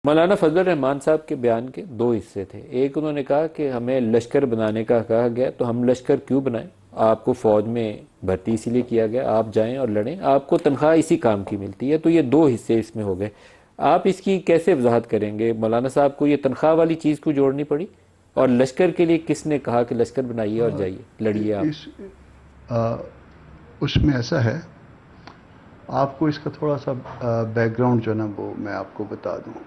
مولانا فضل الرحمان صاحب کے بیان کے دو حصے تھے. ایک انہوں نے کہا کہ ہمیں لشکر بنانے کا کہا گیا تو ہم لشکر کیوں بنائیں، آپ کو فوج میں بھرتی اسی لیے کیا گیا، آپ جائیں اور لڑیں، آپ کو تنخواہ اسی کام کی ملتی ہے. تو یہ دو حصے اس میں ہو گئے. آپ اس کی کیسے وضاحت کریں گے؟ مولانا صاحب کو یہ تنخواہ والی چیز کو جوڑنی پڑی، اور لشکر کے لیے کس نے کہا کہ لشکر بنائیے اور جائیے لڑیے آپ؟ اس میں ایسا ہے، آپ کو اس کا تھوڑا سا بیک گراؤنڈ جو ہے نا وہ میں آپ کو بتا دوں.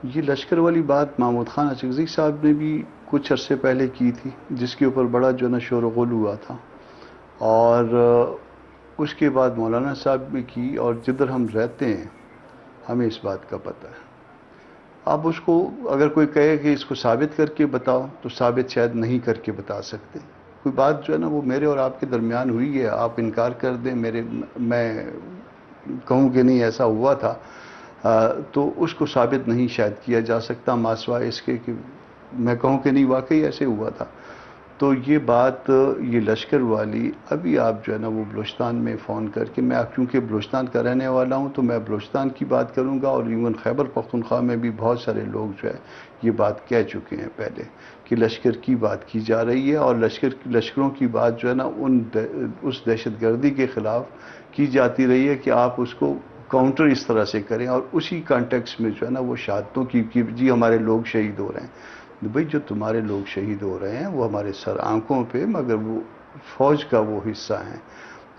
یہ لشکر والی بات محمود خان اچکزئی صاحب نے بھی کچھ عرصے پہلے کی تھی، جس کے اوپر بڑا جو ہے نا شور و غل ہوا تھا، اور اس کے بعد مولانا صاحب نے کی، اور جدھر ہم رہتے ہیں ہمیں اس بات کا پتہ ہے. آپ اس کو اگر کوئی کہے کہ اس کو ثابت کر کے بتاؤ تو ثابت شاید نہیں کر کے بتا سکتے. کوئی بات جو ہے نا وہ میرے اور آپ کے درمیان ہوئی ہے، آپ انکار کر دیں، میں کہوں کہ نہیں ایسا ہوا تھا، تو اس کو ثابت نہیں شاید کیا جا سکتا ماسوائے اس کے کہ میں کہوں کہ نہیں واقعی ایسے ہوا تھا. تو یہ بات یہ لشکر والی ابھی آپ جو ہے نا وہ بلوچستان میں فون کر کے، میں کیونکہ بلوچستان کا رہنے والا ہوں تو میں بلوچستان کی بات کروں گا، اور ایون خیبر پختونخوا میں بھی بہت سارے لوگ جو ہے یہ بات کہہ چکے ہیں پہلے کہ لشکر کی بات کی جا رہی ہے، اور لشکروں کی بات جو ہے نا اس دہشت گردی کے خلاف کی جاتی رہی ہے کہ آپ اس کو کاؤنٹر اس طرح سے کریں، اور اسی کانٹیکس میں جو ہے نا وہ شہادتوں کی جی ہمارے لوگ شہید ہو رہے ہیں. بھئی جو تمہارے لوگ شہید ہو رہے ہیں وہ ہمارے سر آنکھوں پہ، مگر وہ فوج کا وہ حصہ ہیں.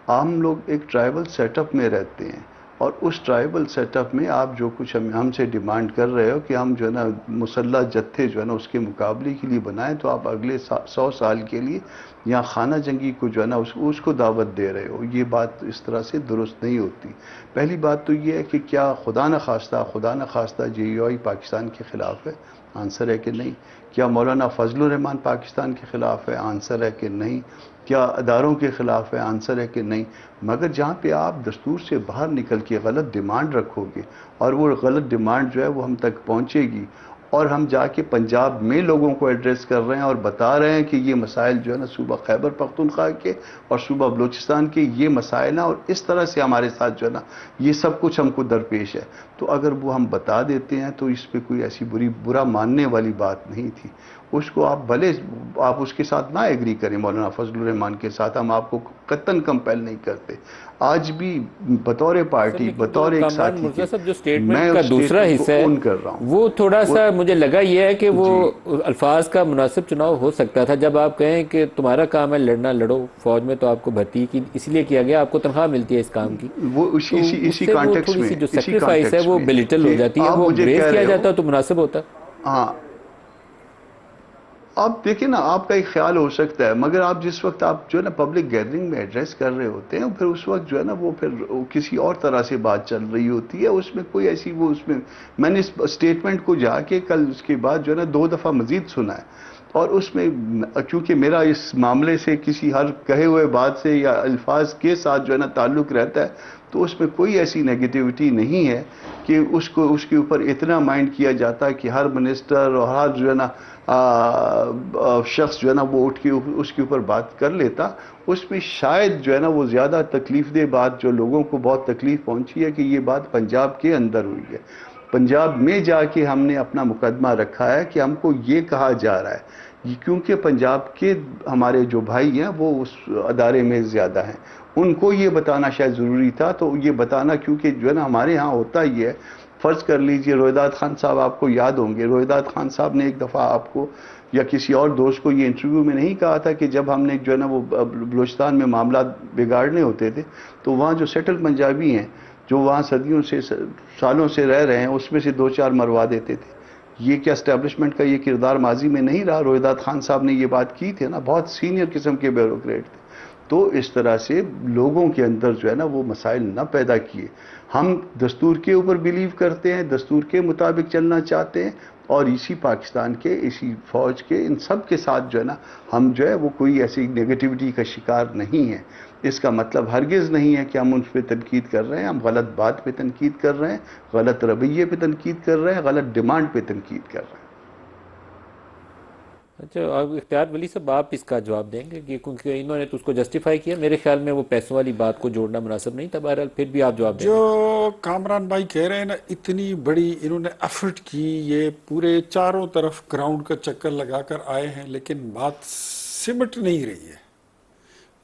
ہم لوگ ایک ٹرائبل سیٹ اپ میں رہتے ہیں، اور اس ٹرائبل سیٹ اپ میں آپ جو کچھ ہم سے ڈیمانڈ کر رہے ہو کہ ہم جو ہے نا مسلح جتھے جو ہے نا اس کے مقابلے کے لیے بنائیں، تو آپ اگلے 100 سال کے لیے یہاں خانہ جنگی کو جو ہے نا اس کو دعوت دے رہے ہو. یہ بات اس طرح سے درست نہیں ہوتی. پہلی بات تو یہ ہے کہ کیا خدا نخواستہ JUI پاکستان کے خلاف ہے؟ آنسر ہے کہ نہیں. کیا مولانا فضل الرحمان پاکستان کے خلاف ہے؟ آنسر ہے کہ نہیں. کیا اداروں کے خلاف ہے؟ آنسر ہے کہ نہیں. مگر جہاں پہ آپ دستور سے باہر نکل کے غلط ڈیمانڈ رکھو گے، اور وہ غلط ڈیمانڈ جو ہے وہ ہم تک پہنچے گی، اور ہم جا کے پنجاب میں لوگوں کو ایڈریس کر رہے ہیں اور بتا رہے ہیں کہ یہ مسائل جو ہے نا صوبہ خیبر پختونخوا کے اور صوبہ بلوچستان کے یہ مسائل ہیں، اور اس طرح سے ہمارے ساتھ جو ہے نا یہ سب کچھ ہم کو درپیش ہے، تو اگر وہ ہم بتا دیتے ہیں تو اس پہ کوئی ایسی برا ماننے والی بات نہیں تھی. اس کو آپ بھلے آپ اس کے ساتھ نہ ایگری کریں، مولانا فضل الرحمان کے ساتھ ہم آپ کو قطعاً کمپیل نہیں کرتے. آج بھی بطور سر پارٹی، لیکن جو بطور ایک کامران ساتھی مرزا کے صاحب جو میں سٹیٹمنٹ کا اس دوسرا اسٹیٹمنٹ کو حصہ ہے اون کر رہا ہوں. وہ تھوڑا وہ سا مجھے لگا یہ ہے کہ وہ جی الفاظ کا مناسب چناؤ ہو سکتا تھا. جب آپ کہیں کہ تمہارا کام ہے لڑنا، لڑو، فوج میں تو آپ کو بھرتی کی اس لیے کیا گیا، آپ کو تنخواہ ملتی ہے اس کام کی، وہ تو اس سے وہ تھوڑی سی جو اسی سیکریفائس ہے کانٹیکس وہ میں بلیٹل ہو کہ جاتی ہے. آپ وہ مجھے گریز کہہ کیا رہے ہو. جاتا تو مناسب ہوتا. ہاں، آپ دیکھیں نا، آپ کا ایک خیال ہو سکتا ہے، مگر آپ جس وقت آپ جو ہے نا پبلک گیدرنگ میں ایڈریس کر رہے ہوتے ہیں، پھر اس وقت جو ہے نا وہ پھر کسی اور طرح سے بات چل رہی ہوتی ہے. اس میں کوئی ایسی میں نے اس اسٹیٹمنٹ کو جا کے کل اس کے بعد جو ہے نا 2 دفعہ مزید سنا ہے، اور اس میں چونکہ میرا اس معاملے سے کسی ہر کہے ہوئے بات سے یا الفاظ کے ساتھ جو ہے نا تعلق رہتا ہے، تو اس میں کوئی ایسی نیگیٹیوٹی نہیں ہے کہ اس کے اوپر اتنا مائنڈ کیا جاتا ہے کہ ہر منسٹر اور ہر جو ہے نا شخص جو ہے نا وہ اٹھ کے اس کے اوپر بات کر لیتا. اس میں شاید جو ہے نا وہ زیادہ تکلیف دہ بات جو لوگوں کو بہت تکلیف پہنچی ہے کہ یہ بات پنجاب کے اندر ہوئی ہے. پنجاب میں جا کے ہم نے اپنا مقدمہ رکھا ہے کہ ہم کو یہ کہا جا رہا ہے کیونکہ پنجاب کے ہمارے جو بھائی ہیں وہ اس ادارے میں زیادہ ہیں، ان کو یہ بتانا شاید ضروری تھا. تو یہ بتانا کیونکہ جو ہے نا ہمارے ہاں ہوتا ہی ہے. فرض کر لیجئے روہداد خان صاحب آپ کو یاد ہوں گے، روہداد خان صاحب نے ایک دفعہ آپ کو یا کسی اور دوست کو یہ انٹرویو میں نہیں کہا تھا کہ جب ہم نے جو ہے نا وہ بلوچستان میں معاملات بگاڑنے ہوتے تھے تو وہاں جو سیٹل پنجابی ہیں جو وہاں صدیوں سے سالوں سے رہ رہے ہیں اس میں سے 2-4 مروا دیتے تھے. یہ کیا اسٹیبلشمنٹ کا یہ کردار ماضی میں نہیں رہا؟ روہداد خان صاحب نے یہ بات کی تھی نا، بہت سینئر قسم کے بیوروکریٹ تھے. تو اس طرح سے لوگوں کے اندر جو ہے نا وہ مسائل نہ پیدا کیے. ہم دستور کے اوپر بیلیو کرتے ہیں، دستور کے مطابق چلنا چاہتے ہیں، اور اسی پاکستان کے، اسی فوج کے، ان سب کے ساتھ جو ہے نا ہم جو ہے وہ کوئی ایسی نیگیٹیوٹی کا شکار نہیں ہیں. اس کا مطلب ہرگز نہیں ہے کہ ہم ان پہ تنقید کر رہے ہیں. ہم غلط بات پہ تنقید کر رہے ہیں، غلط رویے پہ تنقید کر رہے ہیں، غلط ڈیمانڈ پہ تنقید کر رہے ہیں. اچھا، اب اختیار ولی صاحب آپ اس کا جواب دیں گے کہ کیونکہ انہوں نے تو اس کو جسٹیفائی کیا، میرے خیال میں وہ پیسوں والی بات کو جوڑنا مناسب نہیں تھا، بہرحال پھر بھی آپ جواب دیں جو گے۔ کامران بھائی کہہ رہے ہیں نا، اتنی بڑی انہوں نے ایفرٹ کی، یہ پورے چاروں طرف گراؤنڈ کا چکر لگا کر آئے ہیں، لیکن بات سمٹ نہیں رہی ہے۔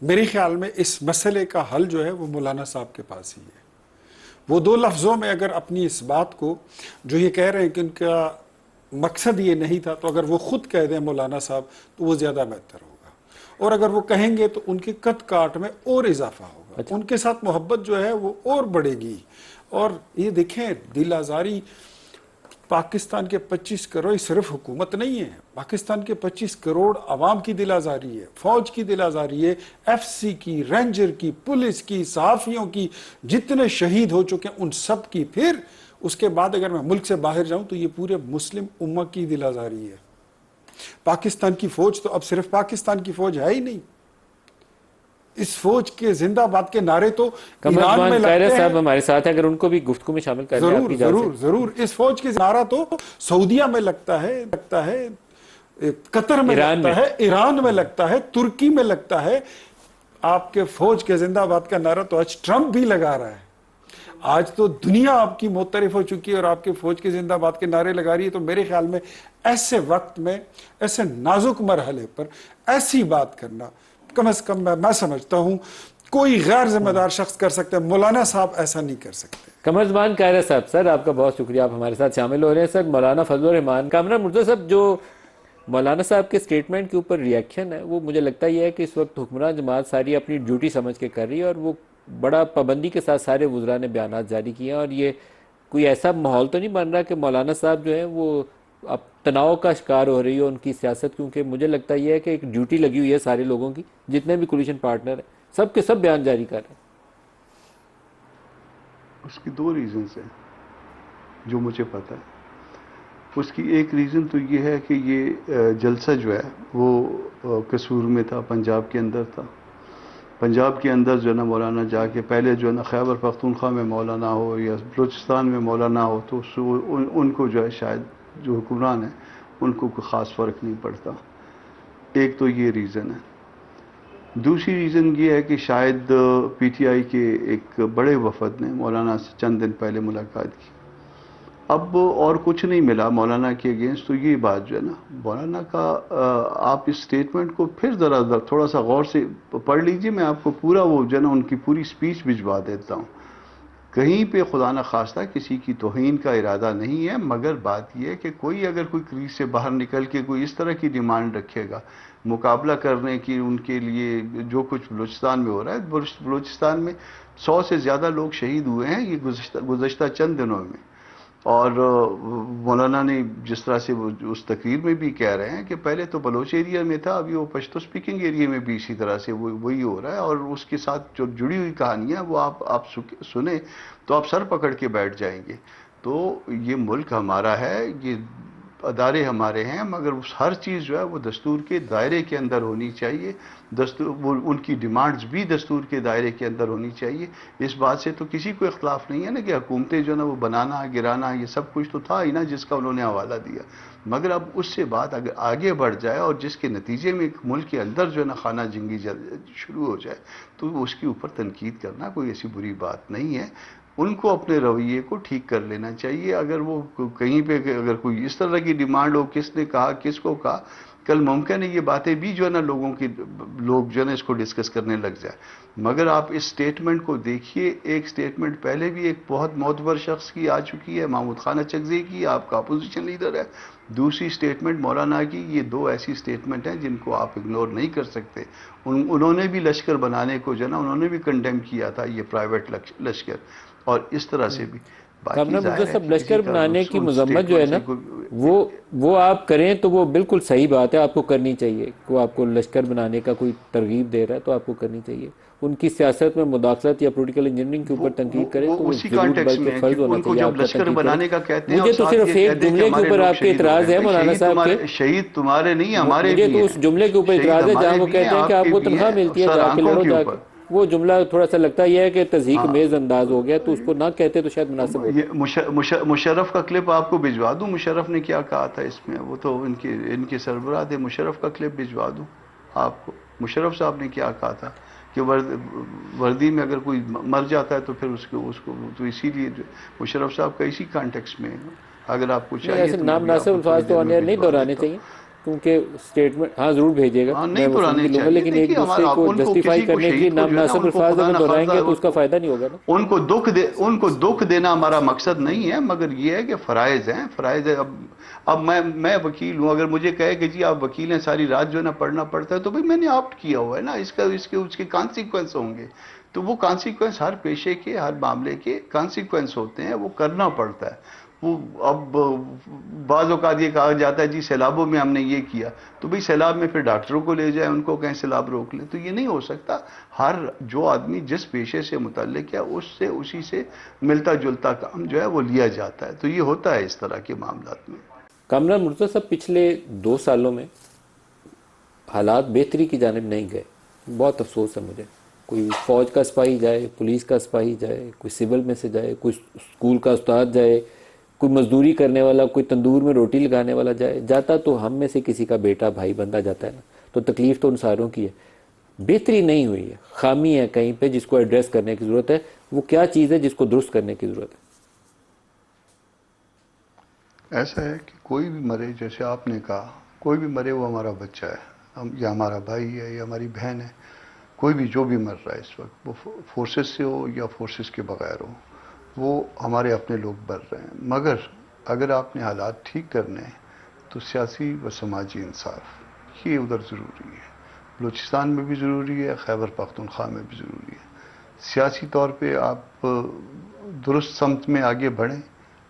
میرے خیال میں اس مسئلے کا حل جو ہے وہ مولانا صاحب کے پاس ہی ہے۔ وہ دو لفظوں میں اگر اپنی اس بات کو، جو یہ کہہ رہے ہیں کہ ان کا مقصد یہ نہیں تھا، تو اگر وہ خود کہہ دیں مولانا صاحب تو وہ زیادہ بہتر ہوگا، اور اگر وہ کہیں گے تو ان کی قد کاٹ میں اور اضافہ ہوگا، ان کے ساتھ محبت جو ہے وہ اور بڑھے گی۔ اور یہ دیکھیں، دل آزاری پاکستان کے 25 کروڑ صرف حکومت نہیں ہے، پاکستان کے 25 کروڑ عوام کی دل آزاری ہے، فوج کی دل آزاری ہے، ایف سی کی، رینجر کی، پولیس کی، صحافیوں کی، جتنے شہید ہو چکے ہیں ان سب کی۔ پھر اس کے بعد اگر میں ملک سے باہر جاؤں تو یہ پورے مسلم امہ کی دل آزاری ہے۔ پاکستان کی فوج تو اب صرف پاکستان کی فوج ہے ہی نہیں، اس فوج کے زندہ باد کے نعرے تو قمر ایران میں عثمان قاہرہ لگتے ہیں۔ صاحب ہمارے ساتھ ہیں، اگر ان کو بھی گفتگو میں شامل کر لیں آپ کی اجازت ضرور سے۔ ضرور، اس فوج کی نعرہ تو سعودیہ میں لگتا ہے، قطر میں ایران لگتا ہے، ایران میں لگتا ہے، ترکی میں لگتا ہے۔ آپ کے فوج کے زندہ باد کا نعرہ تو آج ٹرمپ بھی لگا رہا ہے۔ آج تو دنیا آپ کی معترف ہو چکی ہے اور آپ کے فوج کے زندہ باد کے نعرے لگا رہی ہے۔ تو میرے خیال میں ایسے وقت میں، ایسے نازک مرحلے پر ایسی بات کرنا، کم از کم میں سمجھتا ہوں کوئی غیر ذمہ دار شخص کر سکتا ہے، مولانا صاحب ایسا نہیں کر سکتے۔ قمر عثمان قاہرہ صاحب، سر آپ کا بہت شکریہ، آپ ہمارے ساتھ شامل ہو رہے ہیں۔ سر مولانا فضل الرحمان، کامران مرتضیٰ صاحب، جو مولانا صاحب کے سٹیٹمنٹ کے اوپر ریاکشن ہے وہ مجھے لگتا یہ ہے کہ اس وقت حکمران جماعت ساری اپنی ڈیوٹی سمجھ کے کر رہی ہے، اور وہ بڑا پابندی کے ساتھ سارے وزراء نے بیانات جاری کیے ہیں، اور یہ کوئی ایسا ماحول تو نہیں بن رہا کہ مولانا صاحب جو ہیں وہ اب تناؤ کا شکار ہو رہی ہے ان کی سیاست، کیونکہ مجھے لگتا یہ ہے کہ ایک ڈیوٹی لگی ہوئی ہے سارے لوگوں کی، جتنے بھی کولیشن پارٹنر ہیں سب کے سب بیان جاری کر رہے ہیں۔ اس کی دو ریزنز ہیں جو مجھے پتا ہے۔ اس کی ایک ریزن تو یہ ہے کہ یہ جلسہ جو ہے وہ قصور میں تھا، پنجاب کے اندر تھا۔ پنجاب کے اندر جو ہے نا مولانا جا کے پہلے جو ہے نا خیبر پختونخوا میں مولانا ہو یا بلوچستان میں مولانا ہو تو ان کو جو ہے شاید جو حکمران ہیں ان کو کوئی خاص فرق نہیں پڑتا۔ ایک تو یہ ریزن ہے۔ دوسری ریزن یہ ہے کہ شاید پی ٹی آئی کے ایک بڑے وفد نے مولانا سے چند دن پہلے ملاقات کی، اب اور کچھ نہیں ملا مولانا کے اگینسٹ، تو یہ بات جو ہے نا مولانا کا آپ اس سٹیٹمنٹ کو پھر ذرا تھوڑا سا غور سے پڑھ لیجئے، میں آپ کو پورا وہ جو ہے نا ان کی پوری سپیچ بھجوا دیتا ہوں۔ کہیں پہ خدا نخواستہ کسی کی توہین کا ارادہ نہیں ہے، مگر بات یہ ہے کہ کوئی اگر کوئی کریز سے باہر نکل کے کوئی اس طرح کی ڈیمانڈ رکھے گا مقابلہ کرنے کی ان کے لیے جو کچھ بلوچستان میں ہو رہا ہے، بلوچستان میں 100 سے زیادہ لوگ شہید ہوئے ہیں یہ گزشتہ چند دنوں میں، اور مولانا نے جس طرح سے وہ اس تقریر میں بھی کہہ رہے ہیں کہ پہلے تو بلوچ ایریا میں تھا، ابھی وہ پشتو سپیکنگ ایریا میں بھی اسی طرح سے وہی ہو رہا ہے، اور اس کے ساتھ جو جڑی ہوئی کہانیاں وہ آپ سنیں تو آپ سر پکڑ کے بیٹھ جائیں گے۔ تو یہ ملک ہمارا ہے، یہ ادارے ہمارے ہیں، مگر ہر چیز جو ہے وہ دستور کے دائرے کے اندر ہونی چاہیے، ان کی ڈیمانڈز بھی دستور کے دائرے کے اندر ہونی چاہیے۔ اس بات سے تو کسی کو اختلاف نہیں ہے نا کہ حکومتیں جو ہے نا وہ بنانا گرانا یہ سب کچھ تو تھا ہی نا جس کا انہوں نے حوالہ دیا، مگر اب اس سے بات اگر آگے بڑھ جائے اور جس کے نتیجے میں ملک کے اندر جو ہے نا خانہ جنگی شروع ہو جائے تو اس کے اوپر تنقید کرنا کوئی ایسی بری بات نہیں ہے۔ ان کو اپنے رویے کو ٹھیک کر لینا چاہیے۔ اگر وہ کہیں پہ اگر کوئی اس طرح کی ڈیمانڈ ہو، کس نے کہا کس کو کہا، کل ممکن ہے یہ باتیں بھی جو ہے نا لوگ جو ہے نا اس کو ڈسکس کرنے لگ جائے، مگر آپ اس سٹیٹمنٹ کو دیکھیے۔ ایک سٹیٹمنٹ پہلے بھی ایک بہت معتبر شخص کی آ چکی ہے، محمود خان اچکزئی کی، آپ کا اپوزیشن لیڈر ہے۔ دوسری سٹیٹمنٹ مولانا کی، یہ دو ایسی سٹیٹمنٹ ہیں جن کو آپ اگنور نہیں کر سکتے۔ انہوں نے بھی لشکر بنانے کو جو ہے نا انہوں نے بھی کنڈیم کیا تھا، یہ پرائیویٹ لشکر، اور اس طرح سے بھی کامران مرتضیٰ صاحب، لشکر بنانے کی مذمت جو ہے نا وہ آپ کریں تو وہ بالکل صحیح بات ہے، آپ کو کرنی چاہیے۔ وہ آپ کو لشکر بنانے کا کوئی ترغیب دے رہا ہے تو آپ کو کرنی چاہیے۔ ان کی سیاست میں مداخلت یا پولیٹیکل انجینئرنگ کے اوپر تنقید کریں تو وہ ضرور بلکہ فرض ہونا چاہیے آپ کا تنقید کریں۔ مجھے تو صرف ایک جملے کے اوپر آپ کے اعتراض ہے مولانا صاحب کے، شہید تمہارے نہیں ہمارے بھی مجھے تو اس جملے کے اوپر اعتراض ہے جہاں وہ کہتے ہیں کہ آپ کو تنخواہ ملتی ہے، جا کے لڑو جا کے۔ وہ جملہ تھوڑا سا لگتا یہ ہے کہ تضحیک میز انداز ہو گیا، تو اس کو نہ کہتے تو شاید مناسب ہوتا۔ یہ مشرف کا کلپ آپ کو بھجوا دوں، مشرف نے کیا کہا تھا اس میں، وہ تو ان کے سربراہ تھے، مشرف کا کلپ بھجوا دوں آپ کو، مشرف صاحب نے کیا کہا تھا کہ وردی میں اگر کوئی مر جاتا ہے تو پھر اس کو تو اسی لیے مشرف صاحب کا اسی کانٹیکسٹ میں اگر آپ کو نہیں، چاہیے ایسے تو میں بھی آپ نامناسب کو تھوڑی الفاظ تو دیر میں آن ایئر نہیں بھجوا دہرانے دیتا ہوں۔ چاہیے، کیونکہ اسٹیٹمنٹ ہاں ضرور بھیجیے گا، نہیں میں وہ سن دہرانے بھی لوں گا، چاہیے، لیکن ایک دیکھیے دوسرے ہمارا کو ان کو جسٹیفائی کسی کو کرنے کے لیے شہید کو جو ہے نا، نامناسب ان کو الفاظ خدا اگر دہرائیں گے تو اس کا نخواستہ فائدہ نہیں ہوگا نا۔ ان کو دکھ دینا ہمارا مقصد نہیں ہے، مگر یہ ہے کہ فرائض ہیں، فرائض ہے۔ اب میں وکیل ہوں، اگر مجھے کہے کہ جی آپ وکیل ہیں ساری رات جو ہے نا پڑھنا پڑتا ہے، تو بھئی میں نے آپٹ کیا ہوا ہے نا، اس کے کانسیکوینس ہوں گے، تو وہ کانسیکوینس ہر پیشے کے ہر معاملے کے کانسیکوینس ہوتے ہیں، وہ کرنا پڑتا ہے۔ وہ اب بعض اوقات یہ کہا جاتا ہے جی سیلابوں میں ہم نے یہ کیا، تو بھئی سیلاب میں پھر ڈاکٹروں کو لے جائیں، ان کو کہیں سیلاب روک لیں، تو یہ نہیں ہو سکتا۔ ہر جو آدمی جس پیشے سے متعلق ہے اسی سے ملتا جلتا کام جو ہے وہ لیا جاتا ہے، تو یہ ہوتا ہے اس طرح کے معاملات میں۔ کامران مرتضی صاحب، پچھلے 2 سالوں میں حالات بہتری کی جانب نہیں گئے، بہت افسوس ہے مجھے۔ کوئی فوج کا سپاہی جائے، پولیس کا سپاہی جائے، کوئی سول میں سے جائے، کوئی اسکول کا استاد جائے، کوئی مزدوری کرنے والا، کوئی تندور میں روٹی لگانے والا جائے، جاتا تو ہم میں سے کسی کا بیٹا بھائی بندہ جاتا ہے نا، تو تکلیف تو ان ساروں کی ہے۔ بہتری نہیں ہوئی ہے، خامی ہے کہیں پہ جس کو ایڈریس کرنے کی ضرورت ہے۔ وہ کیا چیز ہے جس کو درست کرنے کی ضرورت ہے؟ ایسا ہے کہ کوئی بھی مرے، جیسے آپ نے کہا، کوئی بھی مرے وہ ہمارا بچہ ہے، یا ہمارا بھائی ہے یا ہماری بہن ہے، کوئی بھی جو بھی مر رہا ہے اس وقت، وہ فورسز سے ہو یا فورسز کے بغیر ہو، وہ ہمارے اپنے لوگ مر رہے ہیں۔ مگر اگر آپ نے حالات ٹھیک کرنے ہیں تو سیاسی و سماجی انصاف یہ ادھر ضروری ہے، بلوچستان میں بھی ضروری ہے، خیبر پختونخوا میں بھی ضروری ہے۔ سیاسی طور پہ آپ درست سمت میں آگے بڑھیں،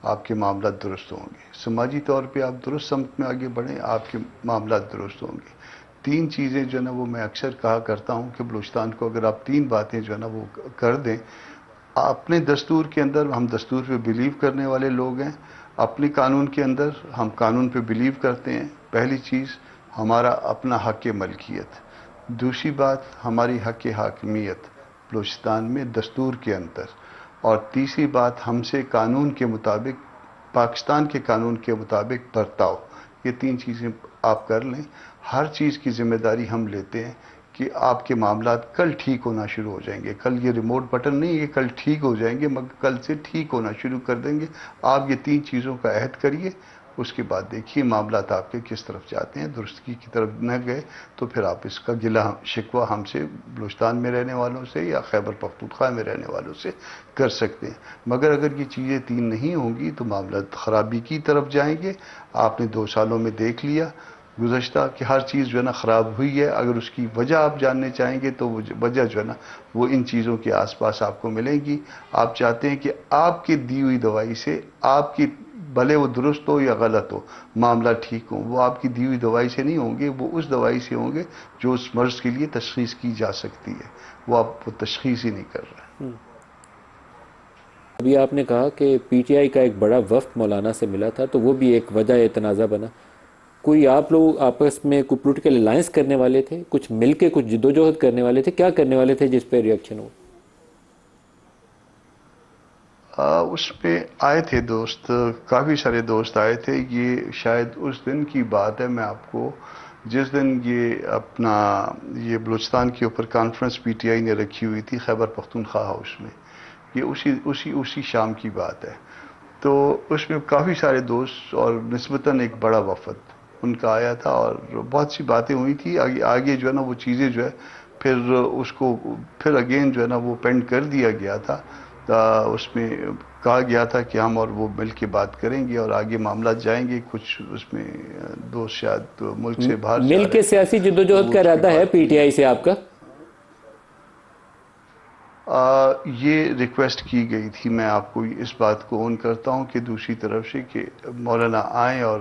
آپ کے معاملات درست ہوں گے۔ سماجی طور پہ آپ درست سمت میں آگے بڑھیں، آپ کے معاملات درست ہوں گے۔ 3 چیزیں جو ہے نا وہ میں اکثر کہا کرتا ہوں کہ بلوچستان کو اگر آپ 3 باتیں جو ہے نا وہ کر دیں، اپنے دستور کے اندر ہم دستور پہ بلیو کرنے والے لوگ ہیں، اپنے قانون کے اندر ہم قانون پہ بلیو کرتے ہیں۔ پہلی چیز ہمارا اپنا حق ملکیت، دوسری بات ہماری حق حاکمیت بلوچستان میں دستور کے اندر، اور تیسری بات ہم سے قانون کے مطابق، پاکستان کے قانون کے مطابق برتاؤ۔ یہ 3 چیزیں آپ کر لیں، ہر چیز کی ذمہ داری ہم لیتے ہیں کہ آپ کے معاملات کل ٹھیک ہونا شروع ہو جائیں گے۔ کل یہ ریموٹ بٹن نہیں ہے کہ کل ٹھیک ہو جائیں گے، مگر کل سے ٹھیک ہونا شروع کر دیں گے۔ آپ یہ 3 چیزوں کا عہد کریے، اس کے بعد دیکھیے معاملات آپ کے کس طرف جاتے ہیں۔ درستگی کی طرف نہ گئے تو پھر آپ اس کا گلہ شکوہ ہم سے، بلوچستان میں رہنے والوں سے یا خیبر پختونخوا میں رہنے والوں سے کر سکتے ہیں۔ مگر اگر یہ چیزیں 3 نہیں ہوں گی تو معاملات خرابی کی طرف جائیں گے۔ آپ نے 2 سالوں میں دیکھ لیا گزشتہ کہ ہر چیز جو ہے نا خراب ہوئی ہے۔ اگر اس کی وجہ آپ جاننے چاہیں گے تو وہ وجہ جو ہے نا وہ ان چیزوں کے آس پاس آپ کو ملے گی۔ آپ چاہتے ہیں کہ آپ کی دی ہوئی دوائی سے، آپ کی بھلے وہ درست ہو یا غلط ہو، معاملہ ٹھیک ہوں، وہ آپ کی دی ہوئی دوائی سے نہیں ہوں گے، وہ اس دوائی سے ہوں گے جو اس مرض کے لیے تشخیص کی جا سکتی ہے۔ وہ آپ وہ تشخیص ہی نہیں کر رہے۔ ابھی آپ نے کہا کہ پی ٹی آئی کا ایک بڑا وفد مولانا سے ملا تھا، تو وہ بھی ایک وجہ تنازع بنا۔ کوئی آپ لوگ آپس میں کوئی پولیٹیکل الائنس کرنے والے تھے، کچھ مل کے کچھ جدوجہد کرنے والے تھے، کیا کرنے والے تھے جس پہ ریئیکشن ہو؟ اس میں آئے تھے دوست، کافی سارے دوست آئے تھے۔ یہ شاید اس دن کی بات ہے، میں آپ کو جس دن یہ بلوچستان کے اوپر کانفرنس پی ٹی آئی نے رکھی ہوئی تھی خیبر پختونخوا ہاؤس میں، یہ اسی شام کی بات ہے۔ تو اس میں کافی سارے دوست اور نسبتاً ایک بڑا وفد ان کا آیا تھا، اور بہت سی باتیں ہوئی تھی۔ آگے جو ہے نا وہ چیزیں جو ہے پھر اس کو پھر اگین جو ہے نا وہ پینڈ کر دیا گیا تھا۔ اس میں کہا گیا تھا کہ ہم اور وہ مل کے بات کریں گے اور آگے معاملات جائیں گے۔ کچھ اس میں دوست شاید ملک سے باہر جا مل رہے کے تھے، سیاسی جدوجہد وہ کا اس کی ارادہ ہے بات پی کی ٹی آئی جائے۔ سے آپ کا؟ یہ ریکویسٹ کی گئی تھی، میں آپ کو اس بات کو اون کرتا ہوں کہ دوسری طرف سے کہ مولانا آئیں اور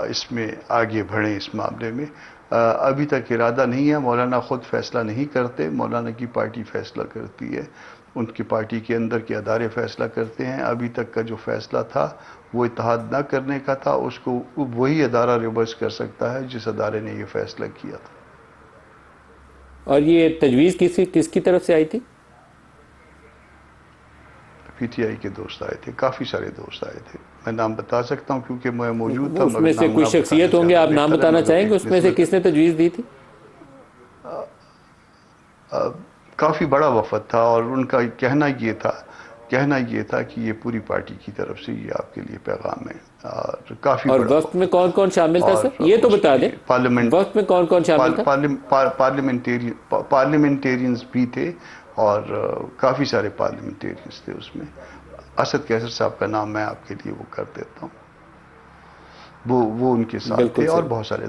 اس میں آگے بڑھیں اس معاملے میں۔ ابھی تک ارادہ نہیں ہے، مولانا خود فیصلہ نہیں کرتے، مولانا کی پارٹی فیصلہ کرتی ہے، ان کی پارٹی کے اندر کے ادارے فیصلہ کرتے ہیں۔ ابھی تک کا جو فیصلہ تھا وہ اتحاد نہ کرنے کا تھا، اس کو وہی ادارہ ریورس کر سکتا ہے جس ادارے نے یہ فیصلہ کیا تھا۔ اور یہ تجویز کس کی طرف سے آئی تھی؟ پی ٹی آئی کے دوست آئے تھے، کافی سارے دوست آئے تھے، میں نام بتا سکتا ہوں کیونکہ میں موجود تھا، اس مگر میں سے نام کوئی نہ شخصیت بتانا ہوں گے، زیادہ آپ نام بہتر ہے، بتانا مگر چاہیں گے ایک اس میں سے نسبت کس نے تجویز دی تھی؟ کافی بڑا وفد تھا، اور ان کا کہنا یہ تھا کہ یہ پوری پارٹی کی طرف سے یہ آپ کے لیے پیغام ہے، اور کافی اور بڑا وقت میں وفد تھا۔ کون کون شامل تھا اور سر، یہ تو اس بتا دیں، میں وقت میں کون کون شامل تھا؟ پارلیمنٹیرینز بھی تھے، اور کافی سارے پارلیمنٹیرینز تھے اس میں۔ اسد کیسر صاحب کا نام میں آپ کے لیے وہ کر دیتا ہوں، وہ ان کے ساتھ بالکل تھے، اور صحیح۔ بہت سارے